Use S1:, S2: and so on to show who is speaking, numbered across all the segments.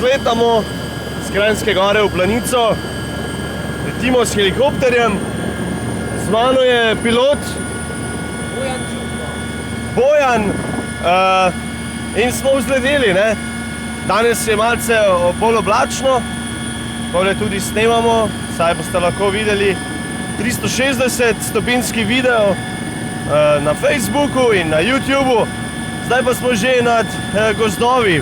S1: sletamo z Kranjske Gore v Planico, letimo s helikopterjem, z mano je pilot Bojan in smo vzleteli, ne. Danes je malce bolj oblačno, tole tudi snemamo, saj boste lahko videli 360-stopinjski video na Facebooku in na YouTubu. Zdaj pa smo že nad gozdovi.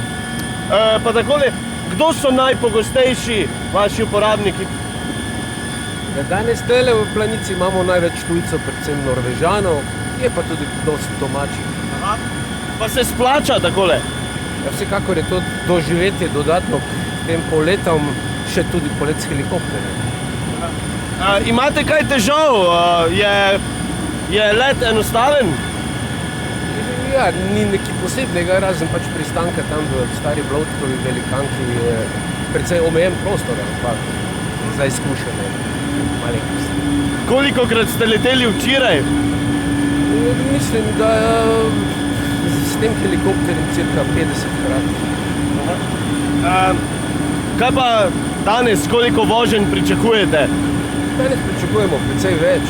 S1: Pa takole, kdo so najpogostejši vaši uporabniki?
S2: Danes tele v Planici imamo največ tujcev, predvsem Norvežanov, je pa tudi dosti domačih.
S1: Aha. Pa se splača takole?
S2: Ja, vsekakor je to doživetje dodatno k tem poletom, še tudi polet s helikopterjem.
S1: Imate kaj težav? Je let enostaven?
S2: Ja, ni nekaj posebnega, razen pač pristanka tam v Stari Blodkovi velikanki je precej omejen prostor, ampak za izkušenje malenkosti.
S1: Kolikokrat ste leteli včeraj?
S2: Mislim, da s tem helikopterjem cirka 50krat.
S1: Kaj pa danes, koliko voženj pričakujete?
S2: Danes pričakujemo precej več,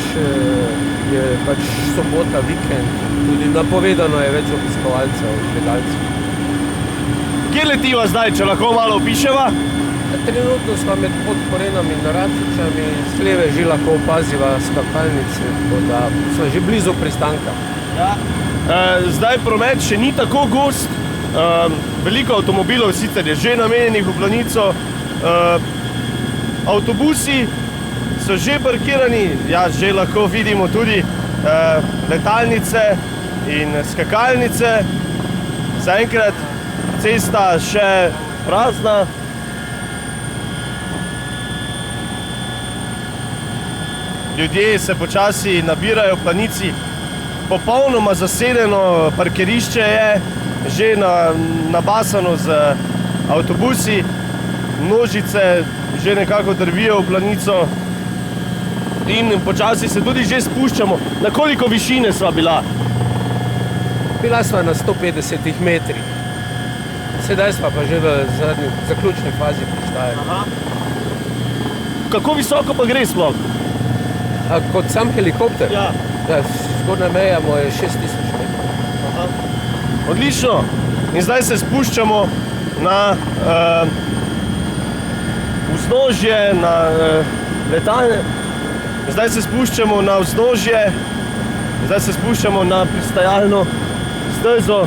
S2: je pač sobota, vikend, tudi napovedano je več obiskovalcev, gledalcev.
S1: Kje letiva zdaj, če lahko malo opiševa?
S2: Trenutno sva med Podkorenom in Račičami, s leve že lahko opaziva skakalnice, tako da sva že blizu pristanka.
S1: Ja. Zdaj promet še ni tako gost, veliko avtomobilov sicer je že namenjenih v Planico, avtobusi so že parkirani, ja, že lahko vidimo tudi letalnice in skakalnice. Zaenkrat cesta še prazna. Ljudje se počasi nabirajo v Planici. Popolnoma zasedeno parkirišče je že nabasano z avtobusi. Množice že nekako drvijo v Planico. In počasi se tudi že spuščamo. Na koliko višine sva bila?
S2: Bila sva na 150 metrih. Sedaj sva pa že v zaključni fazi pristaje.
S1: Kako visoko pa gre sploh?
S2: Kot sam helikopter?
S1: Ja.
S2: Zgornja meja mu je 6000 metrov.
S1: Odlično. In zdaj se spuščamo na vznožje, na letalne. Zdaj se spuščamo na vznožje, zdaj se spuščamo na pristajalno stezo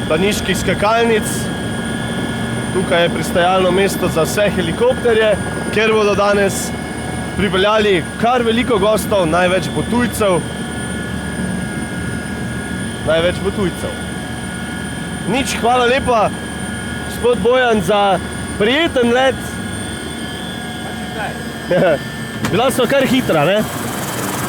S1: planiških skakalnic. Tukaj je pristajalno mesto za vse helikopterje, kjer bodo danes pripeljali kar veliko gostov, največ bo tujcev. Nič, hvala lepa, gospod Bojan, za prijeten let. Bila sva kar hitra, ne?